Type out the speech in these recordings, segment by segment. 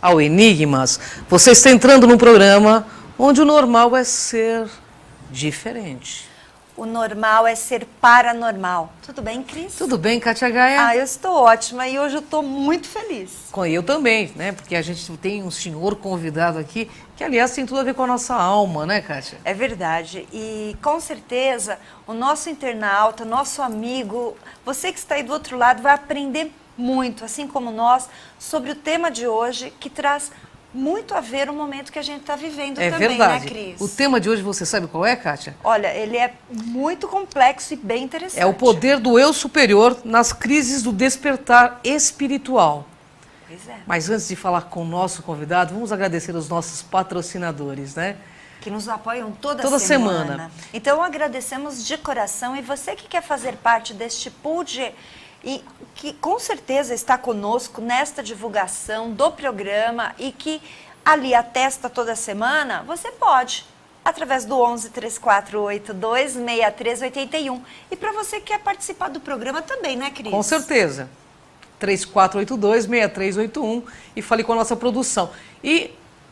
ao Enigmas. Você está entrando num programa onde o normal é ser diferente. O normal é ser paranormal. Tudo bem, Cris? Tudo bem, Kátia Gaia? Ah, eu estou ótima e hoje eu estou muito feliz. Eu também, né? Porque a gente tem um senhor convidado aqui que, aliás, tem tudo a ver com a nossa alma, né, Kátia? É verdade. E, com certeza, o nosso internauta, nosso amigo, você que está aí do outro lado, vai aprender muito, assim como nós, sobre o tema de hoje, que traz muito a ver o momento que a gente está vivendo também, verdade. Né, Cris? O tema de hoje, você sabe qual é, Kátia? Olha, ele é muito complexo e bem interessante. É o poder do eu superior nas crises do despertar espiritual. Pois é. Mas antes de falar com o nosso convidado, vamos agradecer os nossos patrocinadores, né? Que nos apoiam toda semana. Então, agradecemos de coração. E você que quer fazer parte deste pool e que com certeza está conosco nesta divulgação do programa e que ali atesta toda semana, você pode, através do 11 3482 6381. E para você que quer participar do programa também, né, Cris? Com certeza. 3482-6381 e fale com a nossa produção. E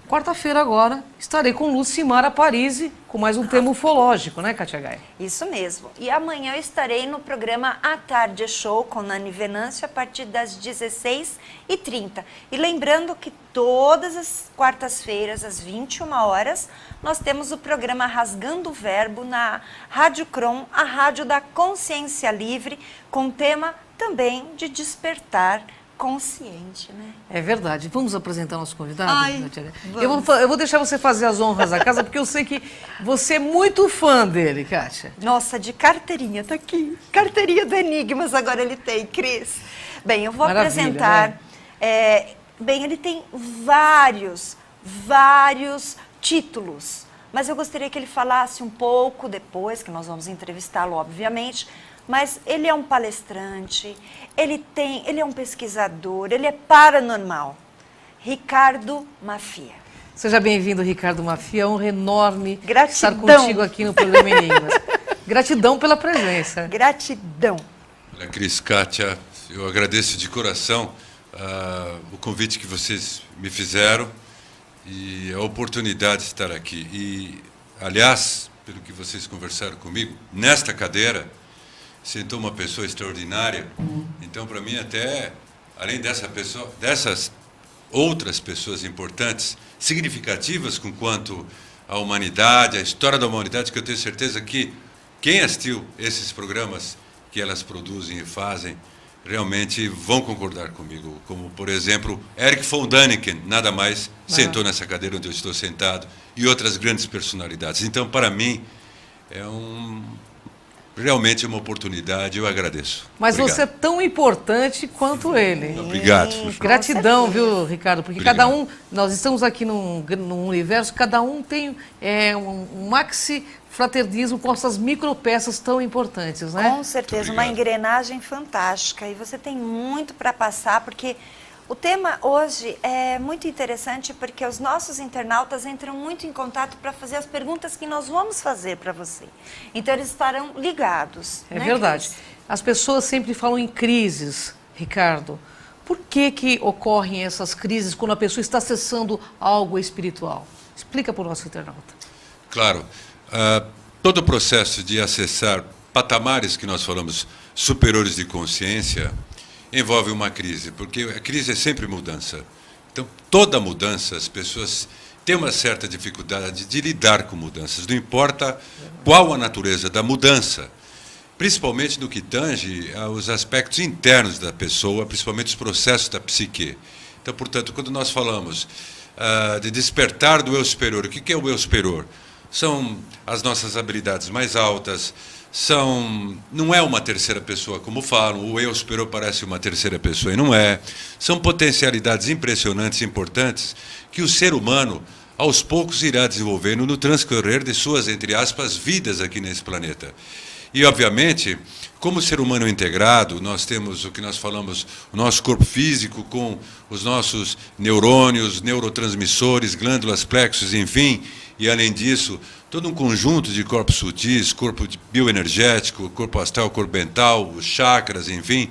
quarta-feira agora estarei com Lucimara Parisi com mais um tema ufológico, né, Kátia Gaia? Isso mesmo. E amanhã eu estarei no programa A Tarde Show com Nani Venâncio a partir das 16h30. E lembrando que todas as quartas-feiras, às 21 horas, nós temos o programa Rasgando o Verbo na Rádio Crom, a rádio da consciência livre, com tema também de despertar consciente, né? É verdade. Vamos apresentar nosso convidado? Ai, eu vou deixar você fazer as honras da casa, porque eu sei que você é muito fã dele, Kátia. Nossa, de carteirinha, tá aqui. Carteirinha do Enigmas agora ele tem, Cris. Bem, eu vou apresentar. Né? Bem, ele tem vários títulos. Mas eu gostaria que ele falasse um pouco depois, que nós vamos entrevistá-lo, obviamente. Mas ele é um palestrante, ele é um pesquisador, ele é paranormal. Ricardo Maffia. Seja bem-vindo, Ricardo Maffia. É um honra enorme Gratidão. estar contigo aqui no programa Enigmas. Gratidão pela presença. Gratidão. Olha, Cris, Kátia, eu agradeço de coração o convite que vocês me fizeram e a oportunidade de estar aqui. E, aliás, pelo que vocês conversaram comigo, nesta cadeira sentou uma pessoa extraordinária. Então, para mim, até, além dessas outras pessoas importantes, significativas com quanto à humanidade, à história da humanidade, que eu tenho certeza que quem assistiu esses programas que elas produzem e fazem, realmente vão concordar comigo. Como, por exemplo, Erich von Däniken, nada mais, sentou nessa cadeira onde eu estou sentado, e outras grandes personalidades. Então, para mim, realmente é uma oportunidade, eu agradeço. Mas Obrigado. você é tão importante quanto ele. Obrigado. Gratidão, viu, Ricardo? Porque Obrigado. cada um, nós estamos aqui num universo, cada um tem um maxi fraternismo com essas micropeças tão importantes, né? Com certeza, uma engrenagem fantástica. E você tem muito para passar, porque o tema hoje é muito interessante, porque os nossos internautas entram muito em contato para fazer as perguntas que nós vamos fazer para você. Então, eles estarão ligados. É né, verdade. Cris? As pessoas sempre falam em crises, Ricardo. Por que ocorrem essas crises quando a pessoa está acessando algo espiritual? Explica para o nosso internauta. Claro. Todo o processo de acessar patamares que nós falamos superiores de consciência envolve uma crise, porque a crise é sempre mudança. Então, toda mudança, as pessoas têm uma certa dificuldade de lidar com mudanças, não importa qual a natureza da mudança, principalmente no que tange aos aspectos internos da pessoa, principalmente os processos da psique. Então, portanto, quando nós falamos de despertar do eu superior, o que é o eu superior? São as nossas habilidades mais altas, não é uma terceira pessoa, como falam, o eu superior parece uma terceira pessoa, e não é. São potencialidades impressionantes e importantes que o ser humano, aos poucos, irá desenvolvendo no transcorrer de suas, entre aspas, vidas aqui nesse planeta. E, obviamente, como ser humano integrado, nós temos o que nós falamos, o nosso corpo físico com os nossos neurônios, neurotransmissores, glândulas, plexos, enfim, e, além disso, todo um conjunto de corpos sutis, corpo bioenergético, corpo astral, corpo mental, os chakras, enfim,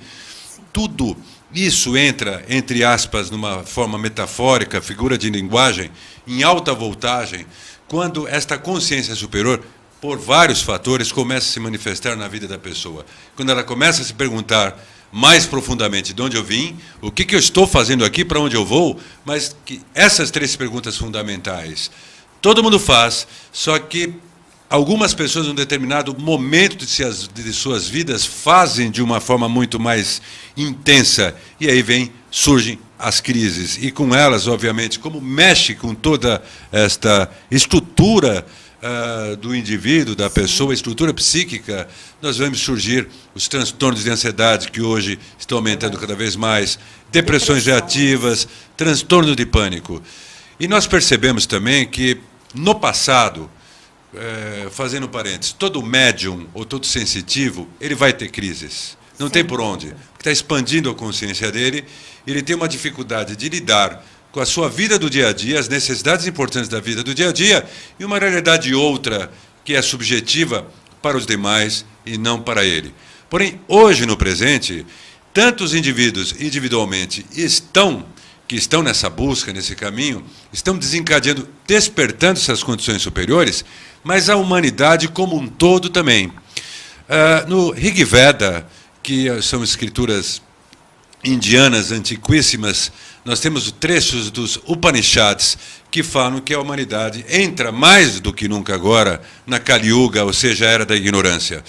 tudo isso entra, entre aspas, numa forma metafórica, figura de linguagem, em alta voltagem, quando esta consciência superior, por vários fatores, começa a se manifestar na vida da pessoa. Quando ela começa a se perguntar mais profundamente de onde eu vim, o que eu estou fazendo aqui, para onde eu vou, mas que essas 3 perguntas fundamentais todo mundo faz, só que algumas pessoas, em um determinado momento de suas vidas, fazem de uma forma muito mais intensa. E aí surgem as crises. E com elas, obviamente, como mexe com toda esta estrutura do indivíduo, da pessoa, a estrutura psíquica, nós vemos surgir os transtornos de ansiedade, que hoje estão aumentando cada vez mais, depressões reativas, transtorno de pânico. E nós percebemos também que, no passado, fazendo parênteses, todo médium ou todo sensitivo, ele vai ter crises. Não tem por onde. Está expandindo a consciência dele, ele tem uma dificuldade de lidar com a sua vida do dia a dia, as necessidades importantes da vida do dia a dia, e uma realidade outra, que é subjetiva para os demais e não para ele. Porém, hoje, no presente, tantos indivíduos individualmente que estão nessa busca, nesse caminho, estão desencadeando, despertando essas condições superiores, mas a humanidade como um todo também. No Rig Veda, que são escrituras indianas antiquíssimas, nós temos trechos dos Upanishads que falam que a humanidade entra mais do que nunca agora na Kali Yuga, ou seja, a era da ignorância.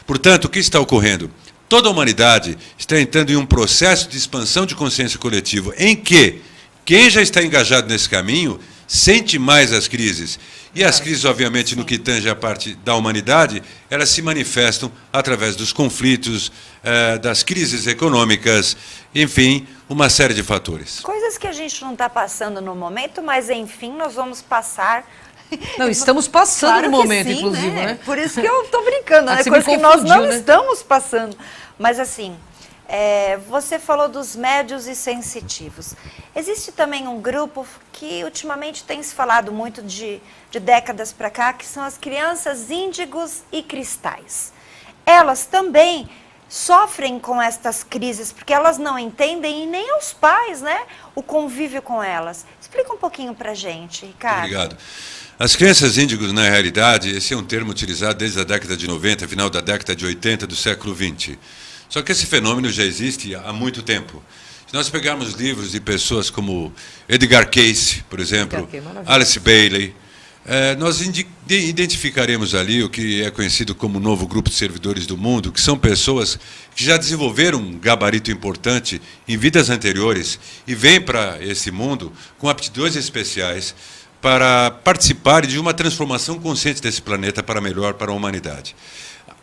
Portanto, o que está ocorrendo? Toda a humanidade está entrando em um processo de expansão de consciência coletiva, em que quem já está engajado nesse caminho sente mais as crises. E as crises, obviamente, no que tange a parte da humanidade, elas se manifestam através dos conflitos, das crises econômicas, enfim, uma série de fatores. Coisas que a gente não está passando no momento, mas, enfim, nós vamos passar. Não, estamos passando Claro no que momento, sim, inclusive, né? Por isso que eu estou brincando, né? Você me Coisa que nós não confundiu, né? estamos passando. Mas, assim, você falou dos médios e sensitivos. Existe também um grupo que ultimamente tem se falado muito de décadas para cá, que são as crianças índigos e cristais. Elas também sofrem com estas crises, porque elas não entendem, e nem os pais, né? O convívio com elas. Explica um pouquinho para a gente, Ricardo. Obrigado. As crianças índigos, na realidade, esse é um termo utilizado desde a década de 90, final da década de 80 do século XX. Só que esse fenômeno já existe há muito tempo. Se nós pegarmos livros de pessoas como Edgar Cayce, por exemplo, Alice Bailey, nós identificaremos ali o que é conhecido como o novo grupo de servidores do mundo, que são pessoas que já desenvolveram um gabarito importante em vidas anteriores e vêm para esse mundo com aptidões especiais para participarem de uma transformação consciente desse planeta para melhor, para a humanidade.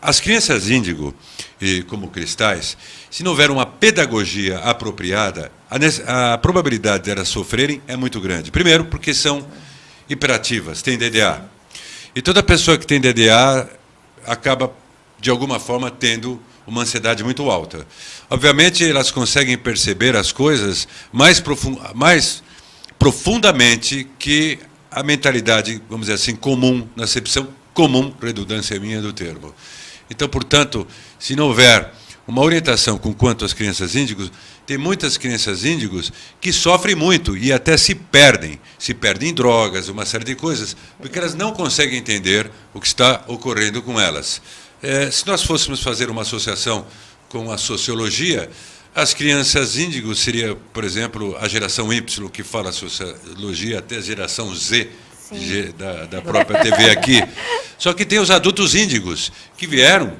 As crianças índigo, como cristais, se não houver uma pedagogia apropriada, a probabilidade de elas sofrerem é muito grande. Primeiro, porque são hiperativas, têm DDA. E toda pessoa que tem DDA acaba, de alguma forma, tendo uma ansiedade muito alta. Obviamente, elas conseguem perceber as coisas mais profundamente que a mentalidade, vamos dizer assim, comum, na acepção comum, redundância minha do termo. Então, portanto, se não houver uma orientação com quanto às crianças índigos, tem muitas crianças índigos que sofrem muito e até se perdem em drogas, uma série de coisas, porque elas não conseguem entender o que está ocorrendo com elas. Se nós fôssemos fazer uma associação com a sociologia, as crianças índigos seria, por exemplo, a geração Y, que fala sociologia, até a geração Z, da própria TV aqui. Só que tem os adultos índigos, que vieram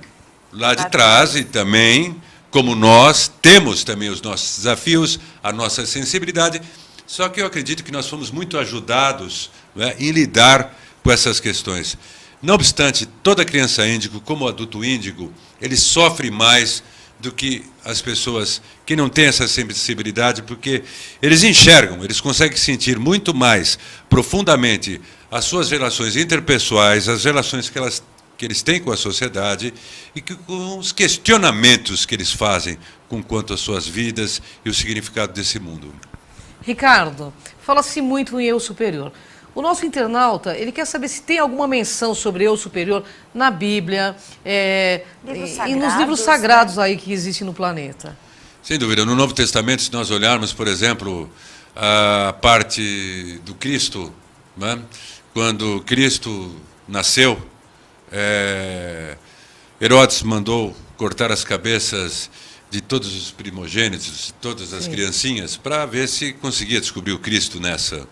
lá de trás e também, como nós, temos também os nossos desafios, a nossa sensibilidade, só que eu acredito que nós fomos muito ajudados, né, em lidar com essas questões. Não obstante, toda criança índigo, como adulto índigo, ele sofre mais do que as pessoas que não têm essa sensibilidade, porque eles enxergam, eles conseguem sentir muito mais profundamente as suas relações interpessoais, as relações que eles têm com a sociedade e com os questionamentos que eles fazem com quanto às suas vidas e o significado desse mundo. Ricardo, fala-se muito em eu superior. O nosso internauta, ele quer saber se tem alguma menção sobre eu superior na Bíblia, e nos livros sagrados, né, aí que existem no planeta. Sem dúvida. No Novo Testamento, se nós olharmos, por exemplo, a parte do Cristo, né? Quando Cristo nasceu, Herodes mandou cortar as cabeças de todos os primogênitos, de todas as criancinhas, para ver se conseguia descobrir o Cristo nessa.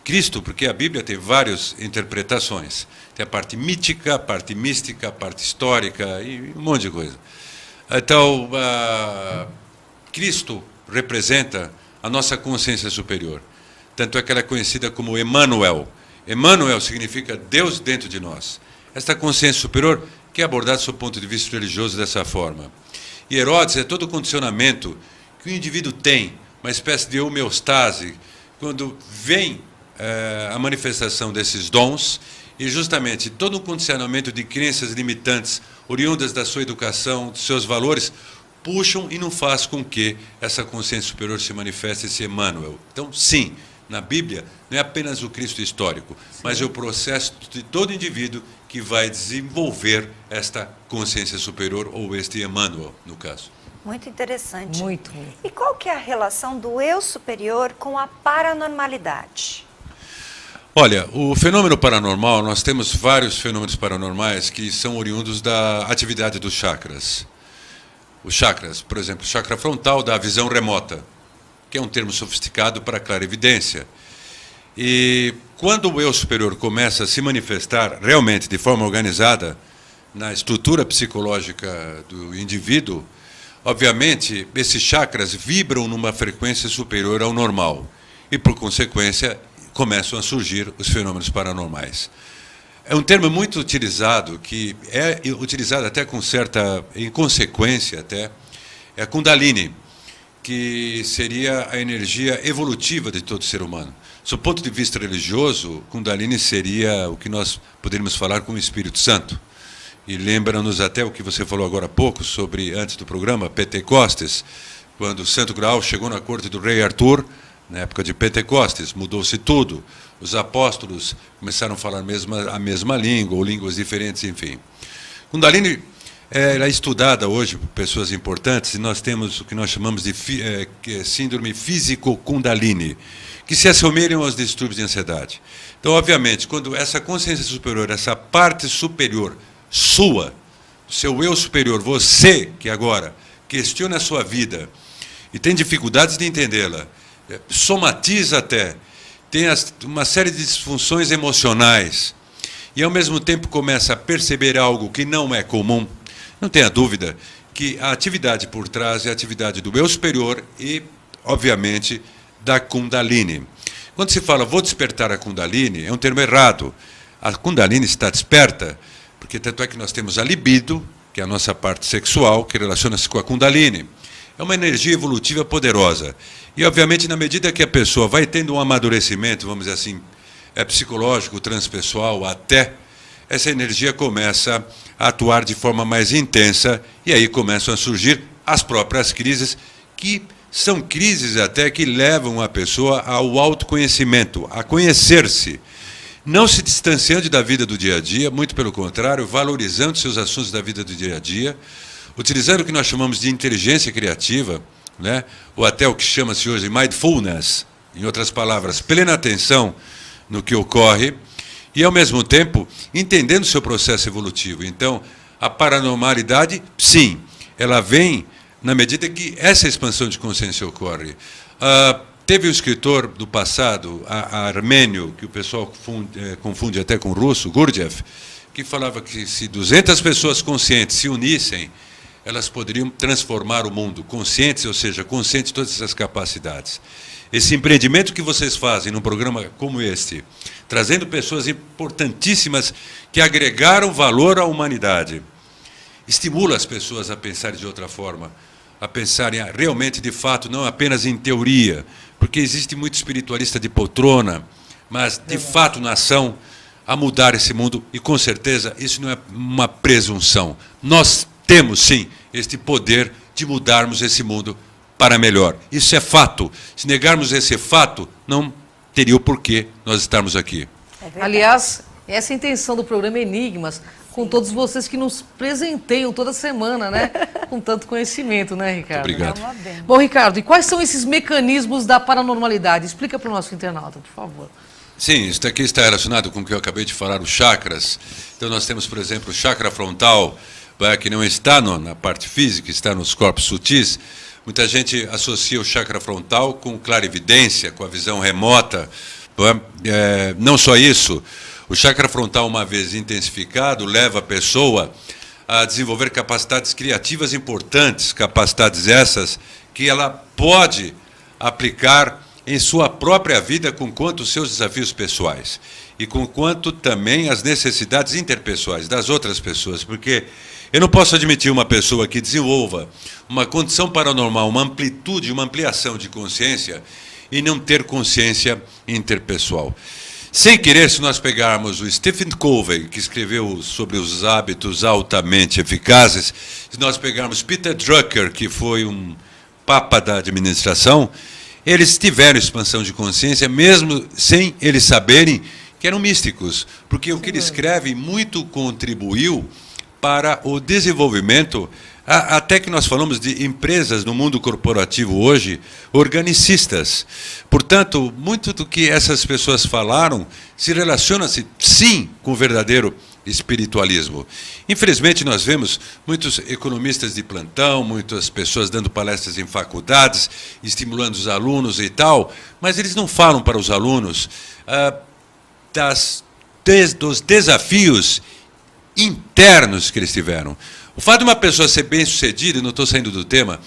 Cristo, porque a Bíblia tem várias interpretações. Tem a parte mítica, a parte mística, a parte histórica e um monte de coisa. Então, Cristo representa a nossa consciência superior. Tanto é que ela é conhecida como Emmanuel. Emmanuel significa Deus dentro de nós. Esta consciência superior que é abordada sob o ponto de vista religioso dessa forma. E Herodes é todo o condicionamento que o indivíduo tem, uma espécie de homeostase, quando vem a manifestação desses dons, e justamente todo um condicionamento de crenças limitantes, oriundas da sua educação, dos seus valores, puxam e não faz com que essa consciência superior se manifeste, esse Emmanuel. Então, sim, na Bíblia, não é apenas o Cristo histórico, mas é o processo de todo indivíduo que vai desenvolver esta consciência superior, ou este Emmanuel, no caso. Muito interessante. Muito. E qual que é a relação do eu superior com a paranormalidade? Olha, o fenômeno paranormal, nós temos vários fenômenos paranormais que são oriundos da atividade dos chakras. Os chakras, por exemplo, o chakra frontal dá a visão remota, que é um termo sofisticado para clarividência. E quando o eu superior começa a se manifestar realmente de forma organizada na estrutura psicológica do indivíduo, obviamente, esses chakras vibram numa frequência superior ao normal e, por consequência, começam a surgir os fenômenos paranormais. É um termo muito utilizado, que é utilizado até com certa inconsequência, até, é a Kundalini, que seria a energia evolutiva de todo ser humano. Do ponto de vista religioso, Kundalini seria o que nós poderíamos falar com o Espírito Santo. E lembra-nos até o que você falou agora há pouco, sobre, antes do programa, Pentecostes, quando o Santo Graal chegou na corte do rei Arthur, na época de Pentecostes, mudou-se tudo. Os apóstolos começaram a falar a mesma língua, ou línguas diferentes, enfim. Kundalini é estudada hoje por pessoas importantes, e nós temos o que nós chamamos de síndrome físico-Kundalini, que se assemelham aos distúrbios de ansiedade. Então, obviamente, quando essa consciência superior, essa parte superior sua, seu eu superior, você que agora questiona a sua vida e tem dificuldades de entendê-la, somatiza até, tem uma série de disfunções emocionais e, ao mesmo tempo, começa a perceber algo que não é comum, não tenha dúvida que a atividade por trás é a atividade do eu superior e, obviamente, da Kundalini. Quando se fala, vou despertar a Kundalini, é um termo errado. A Kundalini está desperta, porque tanto é que nós temos a libido, que é a nossa parte sexual, que relaciona-se com a Kundalini. É uma energia evolutiva poderosa. E, obviamente, na medida que a pessoa vai tendo um amadurecimento, vamos dizer assim, psicológico, transpessoal, até, essa energia começa a atuar de forma mais intensa, e aí começam a surgir as próprias crises, que são crises até que levam a pessoa ao autoconhecimento, a conhecer-se, não se distanciando da vida do dia a dia, muito pelo contrário, valorizando seus assuntos da vida do dia a dia, utilizando o que nós chamamos de inteligência criativa, né? Ou até o que chama-se hoje de mindfulness, em outras palavras, plena atenção no que ocorre, e, ao mesmo tempo, entendendo o seu processo evolutivo. Então, a paranormalidade, sim, ela vem na medida que essa expansão de consciência ocorre. Teve um escritor do passado, armênio, que o pessoal confunde até com russo, Gurdjieff, que falava que se 200 pessoas conscientes se unissem, elas poderiam transformar o mundo, conscientes, ou seja, conscientes de todas essas capacidades. Esse empreendimento que vocês fazem num programa como este, trazendo pessoas importantíssimas que agregaram valor à humanidade, estimula as pessoas a pensarem de outra forma, a pensarem realmente, de fato, não apenas em teoria, porque existe muito espiritualista de poltrona, mas, de fato, na ação, a mudar esse mundo, e, com certeza, isso não é uma presunção. Nós temos, sim, este poder de mudarmos esse mundo para melhor. Isso é fato. Se negarmos esse fato, não teria o porquê nós estarmos aqui. Aliás, essa é a intenção do programa Enigmas, com todos vocês que nos presenteiam toda semana, né? Com tanto conhecimento, né, Ricardo? Muito obrigado. É uma benção. Bom, Ricardo, e quais são esses mecanismos da paranormalidade? Explica para o nosso internauta, por favor. Sim, isso aqui está relacionado com o que eu acabei de falar, os chakras. Então nós temos, por exemplo, o chakra frontal, que não está na parte física, está nos corpos sutis. Muita gente associa o chakra frontal com clarividência, com a visão remota. Não só isso, o chakra frontal, uma vez intensificado, leva a pessoa a desenvolver capacidades criativas importantes, capacidades essas que ela pode aplicar em sua própria vida com quanto os seus desafios pessoais e com quanto também as necessidades interpessoais das outras pessoas, porque eu não posso admitir uma pessoa que desenvolva uma condição paranormal, uma amplitude, uma ampliação de consciência e não ter consciência interpessoal. Sem querer, se nós pegarmos o Stephen Covey, que escreveu sobre os hábitos altamente eficazes, se nós pegarmos Peter Drucker, que foi um papa da administração, eles tiveram expansão de consciência, mesmo sem eles saberem que eram místicos, porque o que ele escreve muito contribuiu para o desenvolvimento, até que nós falamos de empresas no mundo corporativo hoje, organicistas. Portanto, muito do que essas pessoas falaram se relaciona-se, sim, com o verdadeiro espiritualismo. Infelizmente, nós vemos muitos economistas de plantão, muitas pessoas dando palestras em faculdades, estimulando os alunos e tal, mas eles não falam para os alunos dos desafios internos que eles tiveram. O fato de uma pessoa ser bem-sucedida, e não estou saindo do tema,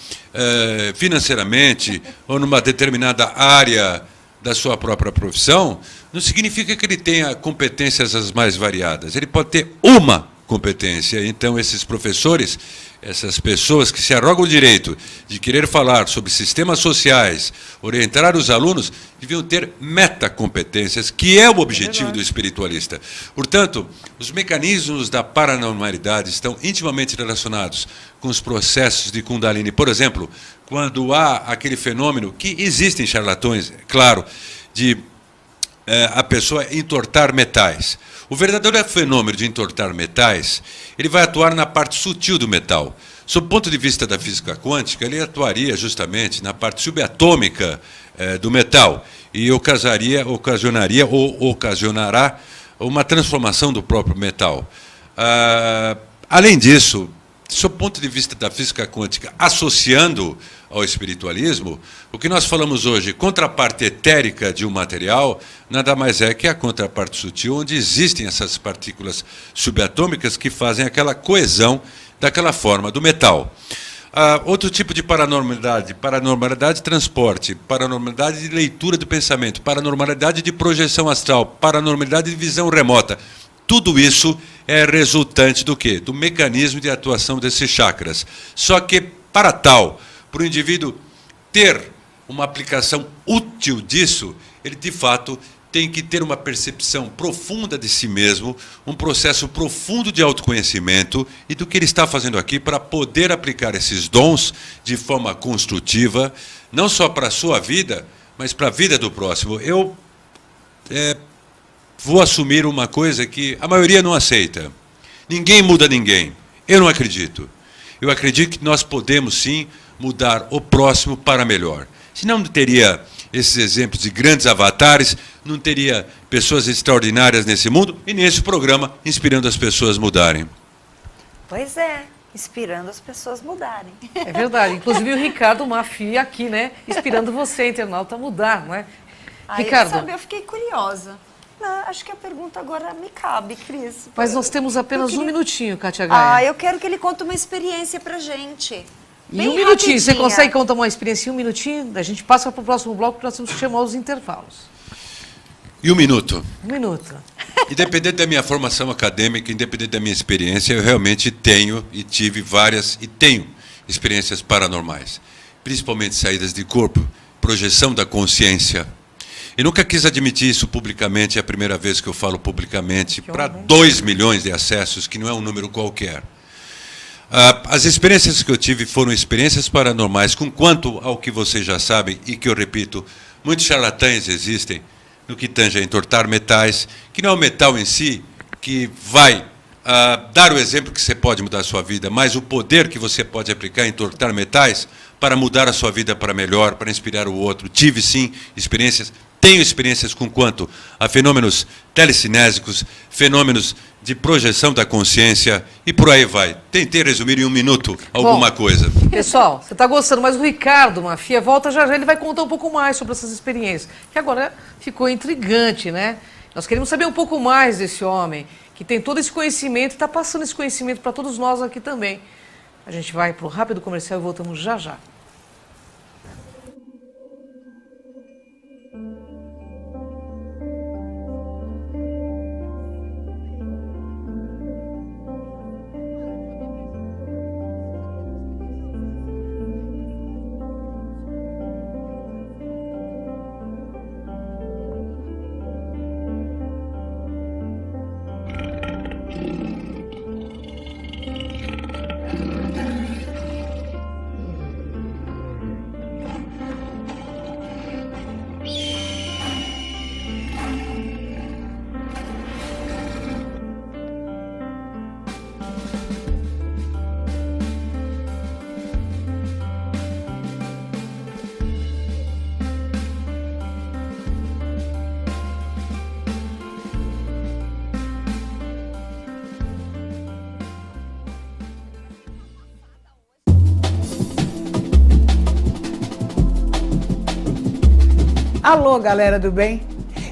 financeiramente, ou numa determinada área da sua própria profissão, não significa que ele tenha competências as mais variadas. Ele pode ter uma competência. Então, esses professores, essas pessoas que se arrogam o direito de querer falar sobre sistemas sociais, orientar os alunos, deviam ter metacompetências, que é o objetivo do espiritualista. Portanto, os mecanismos da paranormalidade estão intimamente relacionados com os processos de Kundalini. Por exemplo, quando há aquele fenômeno, que existem charlatões, claro, de a pessoa entortar metais. O verdadeiro fenômeno de entortar metais, ele vai atuar na parte sutil do metal. Sob o ponto de vista da física quântica, ele atuaria justamente na parte subatômica do metal e ocasionaria ou ocasionará uma transformação do próprio metal. Além disso, sob o ponto de vista da física quântica, associando ao espiritualismo, o que nós falamos hoje, contraparte etérica de um material, nada mais é que a contraparte sutil, onde existem essas partículas subatômicas que fazem aquela coesão daquela forma do metal. Outro tipo de paranormalidade, paranormalidade de transporte, paranormalidade de leitura do pensamento, paranormalidade de projeção astral, paranormalidade de visão remota. Tudo isso é resultante do quê? Do mecanismo de atuação desses chakras. Só que, para tal, para o indivíduo ter uma aplicação útil disso, ele, de fato, tem que ter uma percepção profunda de si mesmo, um processo profundo de autoconhecimento e do que ele está fazendo aqui para poder aplicar esses dons de forma construtiva, não só para a sua vida, mas para a vida do próximo. Eu vou assumir uma coisa que a maioria não aceita. Ninguém muda ninguém. Eu não acredito. Eu acredito que nós podemos, sim, mudar o próximo para melhor. Senão não teria esses exemplos de grandes avatares, não teria pessoas extraordinárias nesse mundo e nesse programa inspirando as pessoas a mudarem. Pois é, inspirando as pessoas a mudarem. É verdade. Inclusive o Ricardo Mafia aqui, né? Inspirando você, internauta, a mudar, não é? Ricardo. Sabe, eu fiquei curiosa. Não, acho que a pergunta agora me cabe, Cris. Mas nós temos apenas um minutinho, Kátia Gaia. Eu quero que ele conte uma experiência pra gente. E Bem um minutinho, você rapidinha. consegue contar uma experiência em um minutinho? A gente passa para o próximo bloco, porque nós temos que chamar os intervalos. E um minuto. Um minuto. Independente da minha formação acadêmica, independente da minha experiência, eu realmente tenho e tive várias e tenho experiências paranormais. Principalmente saídas de corpo, projeção da consciência. Eu nunca quis admitir isso publicamente, é a primeira vez que eu falo publicamente, para 2 milhões de acessos, que não é um número qualquer. As experiências que eu tive foram experiências paranormais, com quanto ao que vocês já sabem, e que eu repito, muitos charlatães existem no que tange a entortar metais, que não é o metal em si que vai dar o exemplo que você pode mudar a sua vida, mas o poder que você pode aplicar em tortar metais para mudar a sua vida para melhor, para inspirar o outro. Tive, sim, experiências, tenho experiências com quanto a fenômenos telecinésicos, fenômenos de projeção da consciência e por aí vai. Tentei resumir em 1 minuto alguma coisa. Pessoal, você está gostando, mas o Ricardo Mafia volta já já, ele vai contar um pouco mais sobre essas experiências, que agora ficou intrigante, né? Nós queremos saber um pouco mais desse homem, que tem todo esse conhecimento e está passando esse conhecimento para todos nós aqui também. A gente vai para o rápido comercial e voltamos já já. Alô, galera do bem?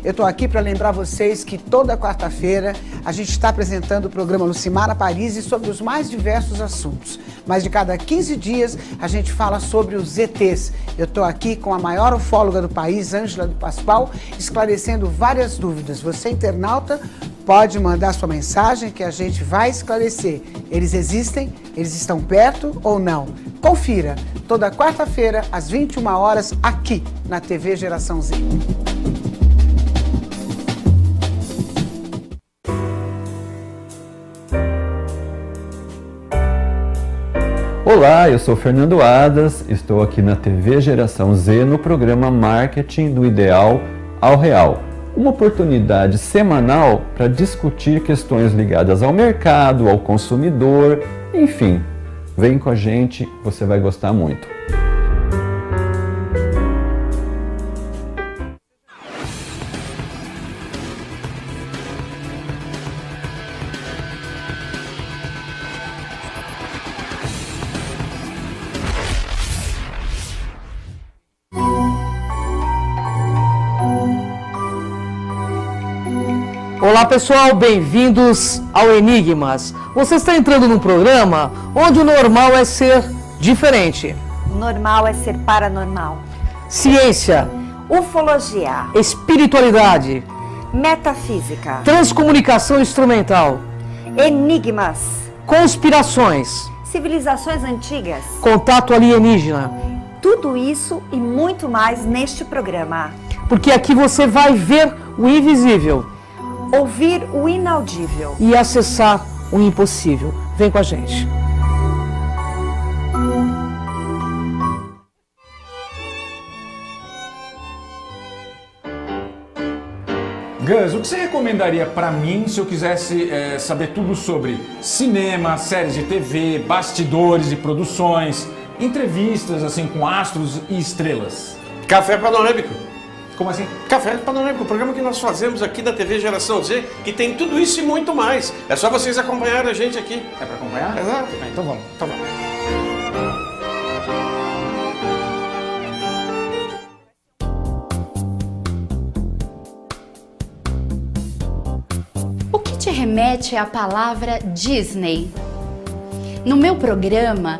Eu tô aqui para lembrar vocês que toda quarta-feira a gente está apresentando o programa Lucimara Paris sobre os mais diversos assuntos. Mas de cada 15 dias a gente fala sobre os ETs. Eu tô aqui com a maior ufóloga do país, Ângela do Pascoal, esclarecendo várias dúvidas. Você, internauta, pode mandar sua mensagem que a gente vai esclarecer. Eles existem? Eles estão perto ou não? Confira, toda quarta-feira, às 21 horas, aqui na TV Geração Z. Olá, eu sou Fernando Adas, estou aqui na TV Geração Z no programa Marketing do Ideal ao Real. Uma oportunidade semanal para discutir questões ligadas ao mercado, ao consumidor, enfim. Vem com a gente, você vai gostar muito. Olá pessoal, bem-vindos ao Enigmas. Você está entrando num programa onde o normal é ser diferente. O normal é ser paranormal. Ciência, Ufologia, espiritualidade, metafísica, transcomunicação instrumental, enigmas, conspirações, civilizações antigas. contato alienígena. Tudo isso e muito mais neste programa. Porque aqui você vai ver o invisível Ouvir o inaudível. e acessar o impossível. Vem com a gente. Gus, o que você recomendaria para mim se eu quisesse saber tudo sobre cinema, séries de TV, bastidores de produções, entrevistas assim com astros e estrelas? Café Panorâmico. Como assim? Café Panorâmico, o programa que nós fazemos aqui da TV Geração Z, que tem tudo isso e muito mais. É só vocês acompanharem a gente aqui. É para acompanhar? Exato. Então vamos, então vamos. O que te remete à palavra Disney? No meu programa,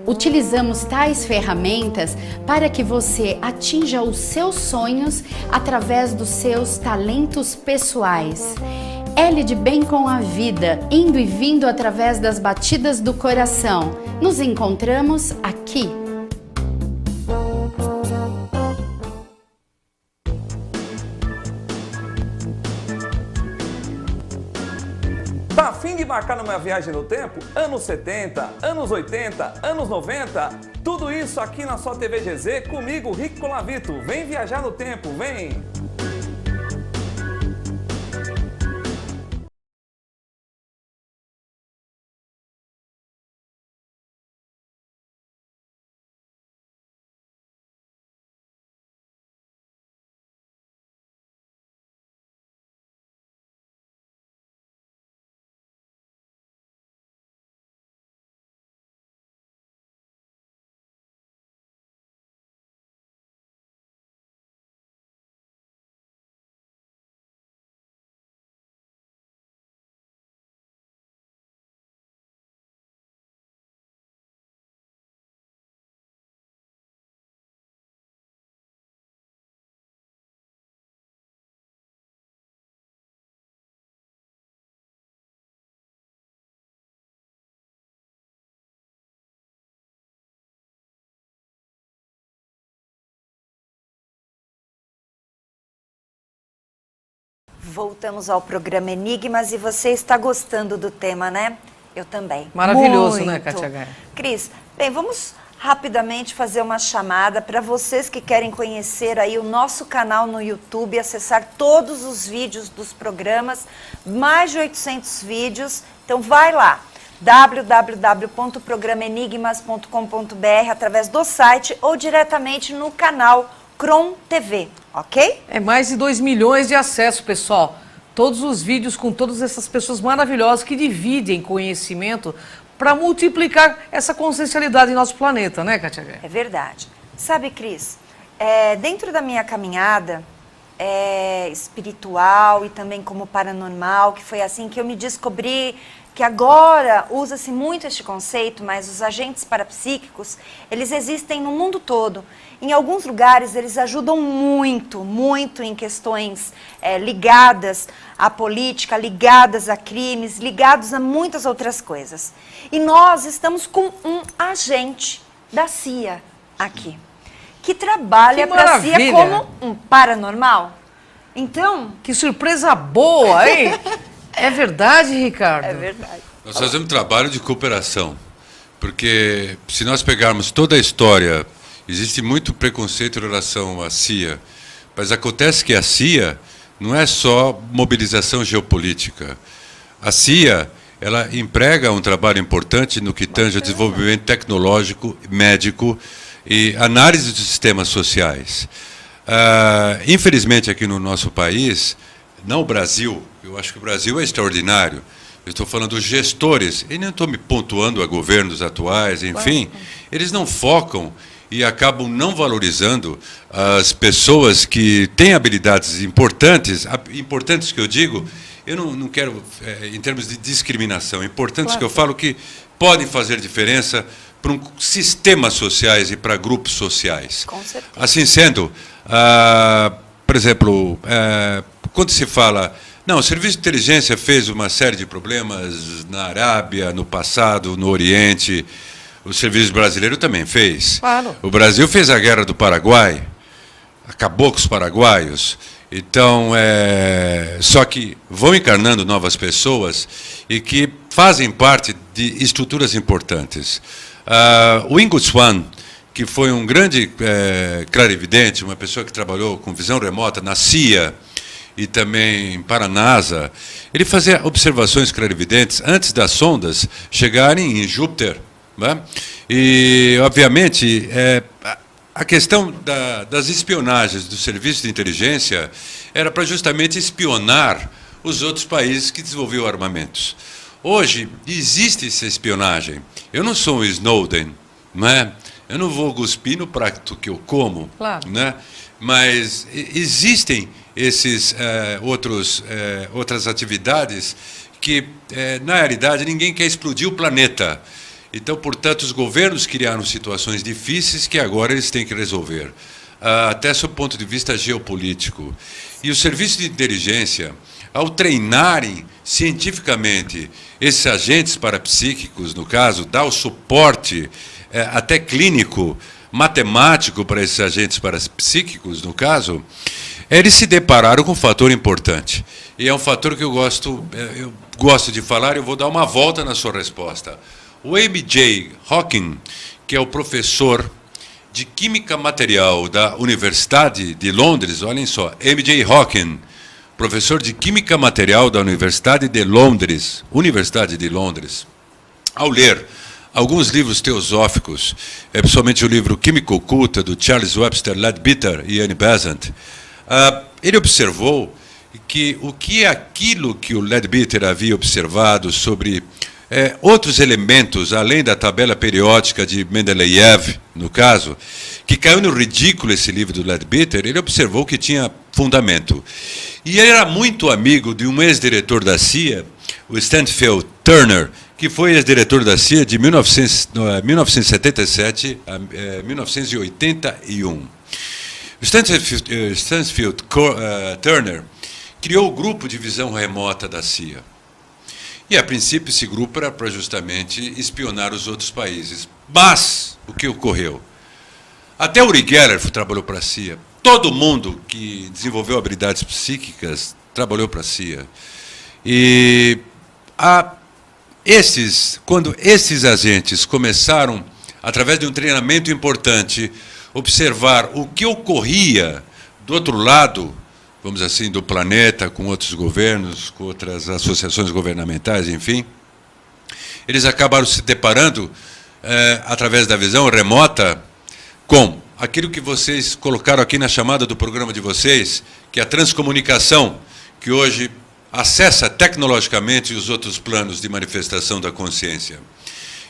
utilizamos tais ferramentas para que você atinja os seus sonhos através dos seus talentos pessoais. L de bem com a vida, indo e vindo através das batidas do coração. Nos encontramos aqui. Tá a fim de marcar numa viagem no tempo? Anos 70, anos 80, anos 90, tudo isso aqui na sua TV GZ comigo, Rico Colavito. Vem viajar no tempo, vem! Voltamos ao programa Enigmas e você está gostando do tema, né? Eu também. Maravilhoso, Muito. né, Kátia Gaia? Cris, bem, vamos rapidamente fazer uma chamada para vocês que querem conhecer aí o nosso canal no YouTube, acessar todos os vídeos dos programas, mais de 800 vídeos. Então vai lá, www.programaenigmas.com.br, através do site ou diretamente no canal Cron TV, ok? É mais de 2 milhões de acessos, pessoal. Todos os vídeos com todas essas pessoas maravilhosas que dividem conhecimento para multiplicar essa consciencialidade em nosso planeta, né, Kátia Gaia? É verdade. Sabe, Cris, dentro da minha caminhada espiritual e também como paranormal, que foi assim que eu me descobri, que agora usa-se muito este conceito, mas os agentes parapsíquicos, eles existem no mundo todo. Em alguns lugares, eles ajudam muito, muito em questões ligadas à política, ligadas a crimes, ligados a muitas outras coisas. E nós estamos com um agente da CIA aqui, que trabalha para a CIA como um paranormal. Então... Que surpresa boa, hein? É verdade, Ricardo? É verdade. Nós fazemos trabalho de cooperação, porque se nós pegarmos toda a história, existe muito preconceito em relação à CIA, mas acontece que a CIA não é só mobilização geopolítica. A CIA, ela emprega um trabalho importante no que tange ao desenvolvimento tecnológico, médico e análise dos sistemas sociais. Infelizmente, aqui no nosso país, não o Brasil, eu acho que o Brasil é extraordinário, eu estou falando dos gestores, e não estou me pontuando a governos atuais, enfim, eles não focam e acabam não valorizando as pessoas que têm habilidades importantes que eu digo, eu não quero, em termos de discriminação, importantes que eu falo que podem fazer diferença para sistemas sociais e para grupos sociais. Com certeza. Assim sendo, por exemplo, quando se fala, não, o Serviço de Inteligência fez uma série de problemas na Arábia, no passado, no Oriente, o Serviço Brasileiro também fez. Claro. O Brasil fez a Guerra do Paraguai, acabou com os paraguaios. Então, só que vão encarnando novas pessoas e que fazem parte de estruturas importantes. O Ingo Swann, que foi um grande clarividente, uma pessoa que trabalhou com visão remota na CIA e também para a NASA, ele fazia observações clarividentes antes das sondas chegarem em Júpiter. Né? E, obviamente, a questão das espionagens do serviço de inteligência era para justamente espionar os outros países que desenvolviam armamentos. Hoje, existe essa espionagem. Eu não sou um Snowden, né? Eu não vou cuspir no prato que eu como, claro, né? Mas existem esses outras atividades que, na realidade, ninguém quer explodir o planeta. Então, portanto, os governos criaram situações difíceis que agora eles têm que resolver, até sob o ponto de vista geopolítico. E o serviço de inteligência, ao treinarem cientificamente esses agentes parapsíquicos, no caso, dar o suporte até clínico, matemático para esses agentes parapsíquicos, no caso, eles se depararam com um fator importante. E é um fator que eu gosto de falar, eu vou dar uma volta na sua resposta. O M.J. Hawking, que é o professor de Química Material da Universidade de Londres, olhem só, M.J. Hawking, professor de Química Material da Universidade de Londres, ao ler alguns livros teosóficos, principalmente o livro Química Oculta, do Charles Webster Leadbeater e Annie Besant, ele observou que aquilo que o Leadbeater havia observado sobre outros elementos, além da tabela periódica de Mendeleev, no caso, que caiu no ridículo esse livro do Leadbeater, ele observou que tinha fundamento. E ele era muito amigo de um ex-diretor da CIA, o Stanfield Turner, que foi ex-diretor da CIA de 1977 a 1981. O Stanfield Turner criou o grupo de visão remota da CIA. E, a princípio, esse grupo era para justamente espionar os outros países. Mas, o que ocorreu? Até Uri Geller trabalhou para a CIA. Todo mundo que desenvolveu habilidades psíquicas trabalhou para a CIA. E quando esses agentes começaram, através de um treinamento importante, observar o que ocorria do outro lado, vamos dizer assim, do planeta, com outros governos, com outras associações governamentais, enfim, eles acabaram se deparando, através da visão remota, com aquilo que vocês colocaram aqui na chamada do programa de vocês, que é a transcomunicação, que hoje acessa tecnologicamente os outros planos de manifestação da consciência.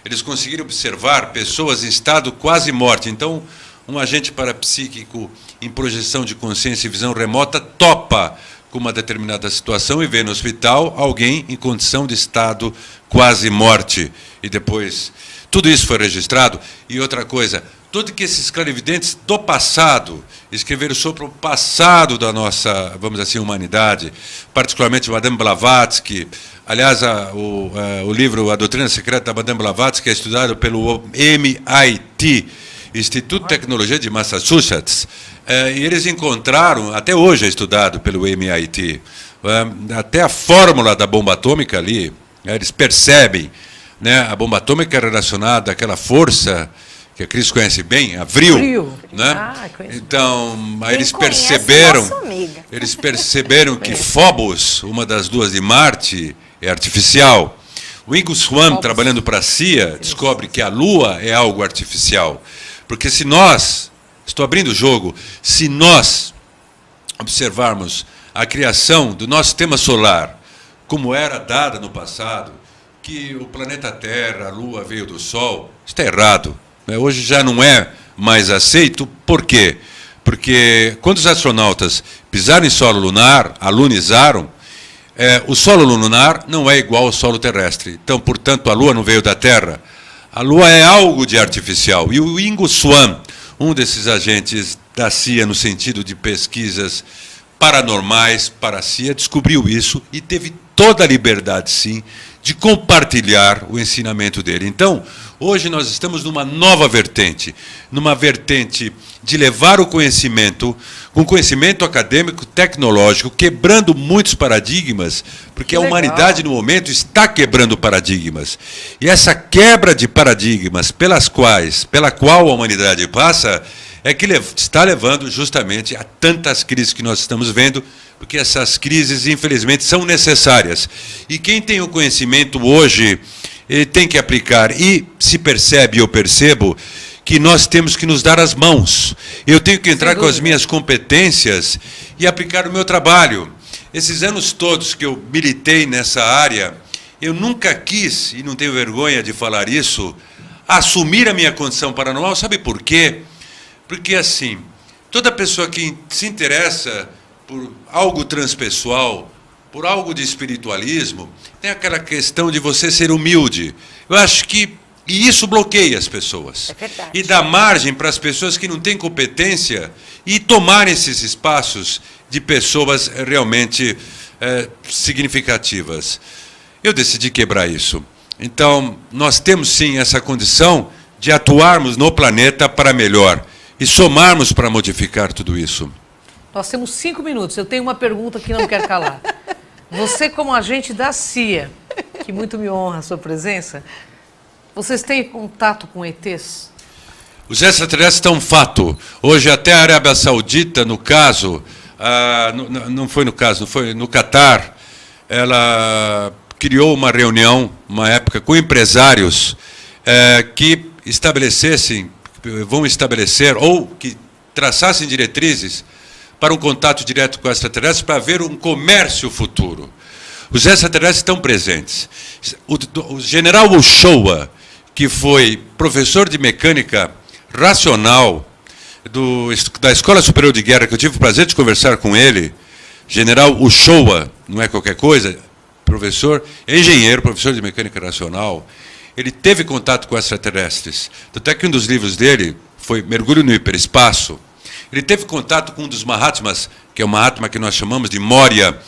Eles conseguiram observar pessoas em estado quase morte. Então, um agente parapsíquico em projeção de consciência e visão remota topa com uma determinada situação e vê no hospital alguém em condição de estado quase morte. E depois, tudo isso foi registrado. E outra coisa, tudo que esses clarividentes do passado escreveram sobre o passado da nossa, vamos dizer assim, humanidade, particularmente Madame Blavatsky. Aliás, o livro A Doutrina Secreta da Madame Blavatsky é estudado pelo MIT, Instituto de Tecnologia de Massachusetts, e eles encontraram, até hoje é estudado pelo MIT, até a fórmula da bomba atômica ali, eles percebem, né, a bomba atômica é relacionada àquela força que a Cris conhece bem, a Vril, né? Então, aí eles perceberam que Phobos, uma das duas de Marte, é artificial. O Ingo Swann, trabalhando para a CIA, descobre que a Lua é algo artificial. Porque se nós, estou abrindo o jogo, se nós observarmos a criação do nosso sistema solar, como era dada no passado, que o planeta Terra, a Lua veio do Sol, está errado. Hoje já não é mais aceito. Por quê? Porque quando os astronautas pisaram em solo lunar, alunizaram, o solo lunar não é igual ao solo terrestre. Então, portanto, a Lua não veio da Terra. A Lua é algo de artificial. E o Ingo Swann, um desses agentes da CIA no sentido de pesquisas paranormais para a CIA, descobriu isso e teve toda a liberdade, sim, de compartilhar o ensinamento dele. Então, hoje nós estamos numa nova vertente, numa vertente de levar o conhecimento, com conhecimento acadêmico, tecnológico, quebrando muitos paradigmas, porque a humanidade, no momento, está quebrando paradigmas. E essa quebra de paradigmas pela qual a humanidade passa, é que está levando justamente a tantas crises que nós estamos vendo, porque essas crises, infelizmente, são necessárias. E quem tem o conhecimento hoje, ele tem que aplicar. E se percebe, eu percebo, que nós temos que nos dar as mãos. Eu tenho que entrar com as minhas competências e aplicar o meu trabalho. Esses anos todos que eu militei nessa área, eu nunca quis, e não tenho vergonha de falar isso, assumir a minha condição paranormal. Sabe por quê? Porque, assim, toda pessoa que se interessa por algo transpessoal, por algo de espiritualismo, tem aquela questão de você ser humilde. Eu acho que isso bloqueia as pessoas. É verdade. E dá margem para as pessoas que não têm competência e tomarem esses espaços de pessoas realmente significativas. Eu decidi quebrar isso. Então, nós temos sim essa condição de atuarmos no planeta para melhor e somarmos para modificar tudo isso. Nós temos 5 minutos. Eu tenho uma pergunta que não quer calar. Você, como agente da CIA, que muito me honra a sua presença, vocês têm contato com ETs? Os extraterrestres estão um fato. Hoje até a Arábia Saudita, no caso, não foi no caso, foi no Catar, ela criou uma reunião, uma época, com empresários que vão estabelecer, ou que traçassem diretrizes para um contato direto com extraterrestres, para ver um comércio futuro. Os extraterrestres estão presentes. O general Uchoa, que foi professor de mecânica racional da Escola Superior de Guerra, que eu tive o prazer de conversar com ele, general Uchoa, não é qualquer coisa, professor, engenheiro, professor de mecânica racional, ele teve contato com extraterrestres. Tanto é que um dos livros dele foi Mergulho no Hiperespaço. Ele teve contato com um dos Mahatmas, que é o Mahatma que nós chamamos de Moria,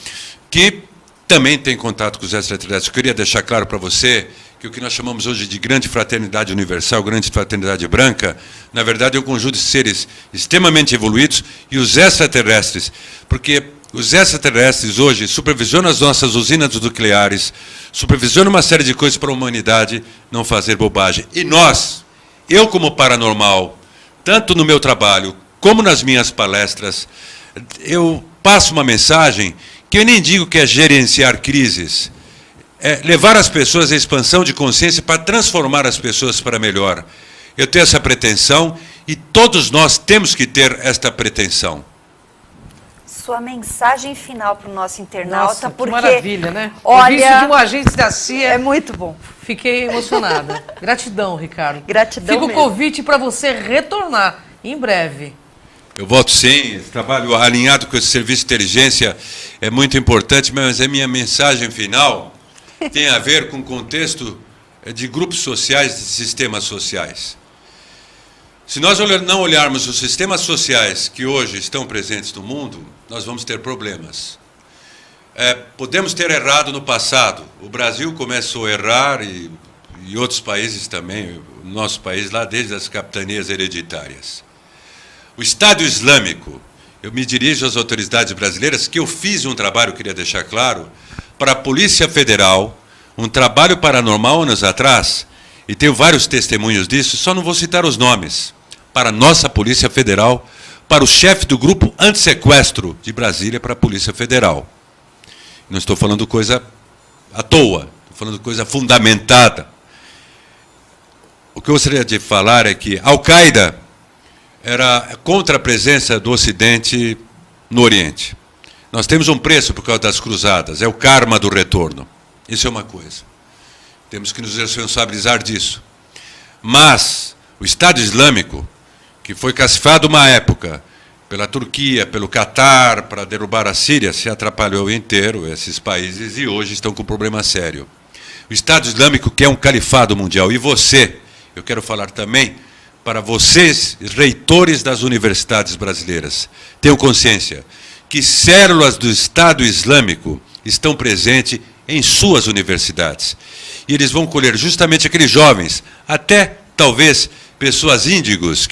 que também tem contato com os extraterrestres. Eu queria deixar claro para você que o que nós chamamos hoje de grande fraternidade universal, grande fraternidade branca, na verdade é um conjunto de seres extremamente evoluídos e os extraterrestres, porque Os extraterrestres hoje supervisionam as nossas usinas nucleares, supervisionam uma série de coisas para a humanidade não fazer bobagem. E nós, eu como paranormal, tanto no meu trabalho como nas minhas palestras, eu passo uma mensagem que eu nem digo que é gerenciar crises, é levar as pessoas à expansão de consciência para transformar as pessoas para melhor. Eu tenho essa pretensão e todos nós temos que ter esta pretensão. Sua mensagem final para o nosso internauta, Nossa, que porque maravilha, né? olha, Ouvir isso de um agente da CIA. é muito bom. Fiquei emocionada. Gratidão, Ricardo. Gratidão Fica o mesmo. convite para você retornar em breve. Eu volto sim, esse trabalho alinhado com esse serviço de inteligência é muito importante, mas a minha mensagem final tem a ver com o contexto de grupos sociais, de sistemas sociais. Se nós não olharmos os sistemas sociais que hoje estão presentes no mundo, nós vamos ter problemas. Podemos ter errado no passado. O Brasil começou a errar e outros países também, o nosso país lá desde as capitanias hereditárias. O Estado Islâmico, eu me dirijo às autoridades brasileiras, que eu fiz um trabalho, queria deixar claro, para a Polícia Federal, um trabalho paranormal anos atrás, e tenho vários testemunhos disso, só não vou citar os nomes, para a nossa Polícia Federal, para o chefe do grupo antissequestro de Brasília, para a Polícia Federal. Não estou falando coisa à toa, estou falando coisa fundamentada. O que eu gostaria de falar é que a Al-Qaeda era contra a presença do Ocidente no Oriente. Nós temos um preço por causa das cruzadas, é o karma do retorno. Isso é uma coisa. Temos que nos responsabilizar disso. Mas o Estado Islâmico, que foi cacifado uma época pela Turquia, pelo Catar, para derrubar a Síria, se atrapalhou inteiro, esses países, e hoje estão com um problema sério. O Estado Islâmico, que é um califado mundial, e você, eu quero falar também para vocês, reitores das universidades brasileiras, tenham consciência que células do Estado Islâmico estão presentes em suas universidades. E eles vão colher justamente aqueles jovens, até talvez pessoas índigos,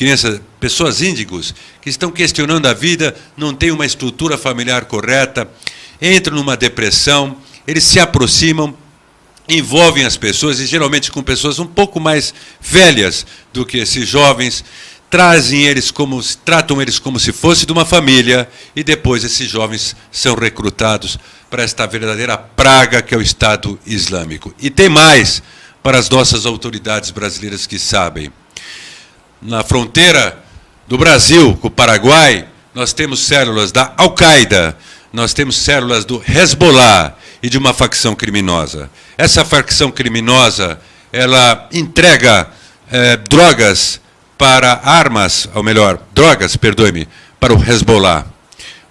pessoas índigos que estão questionando a vida, não têm uma estrutura familiar correta, entram numa depressão, eles se aproximam, envolvem as pessoas, e geralmente com pessoas um pouco mais velhas do que esses jovens, tratam eles como se fosse de uma família, e depois esses jovens são recrutados para esta verdadeira praga que é o Estado Islâmico. E tem mais para as nossas autoridades brasileiras que sabem. Na fronteira do Brasil com o Paraguai, nós temos células da Al-Qaeda, nós temos células do Hezbollah e de uma facção criminosa. Essa facção criminosa, ela entrega drogas para para o Hezbollah,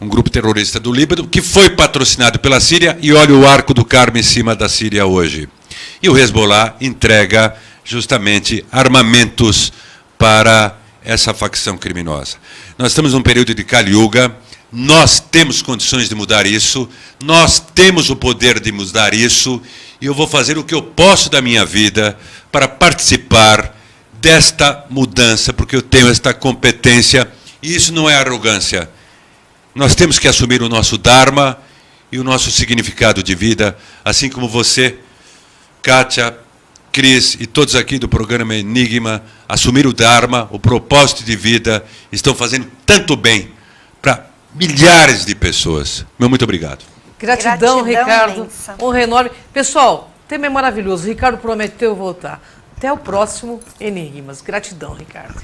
um grupo terrorista do Líbano, que foi patrocinado pela Síria, e olha o arco do Carmo em cima da Síria hoje. E o Hezbollah entrega justamente armamentos para essa facção criminosa. Nós estamos num período de Kali Yuga, nós temos condições de mudar isso, nós temos o poder de mudar isso, e eu vou fazer o que eu posso da minha vida para participar desta mudança, porque eu tenho esta competência, e isso não é arrogância. Nós temos que assumir o nosso Dharma e o nosso significado de vida, assim como você, Kátia, Cris e todos aqui do programa Enigma, assumir o Dharma, o propósito de vida, estão fazendo tanto bem para milhares de pessoas. Meu muito obrigado. Gratidão, Ricardo. Imensa. Honra enorme. Pessoal, o tema é maravilhoso. O Ricardo prometeu voltar. Até o próximo Enigmas. Gratidão, Ricardo.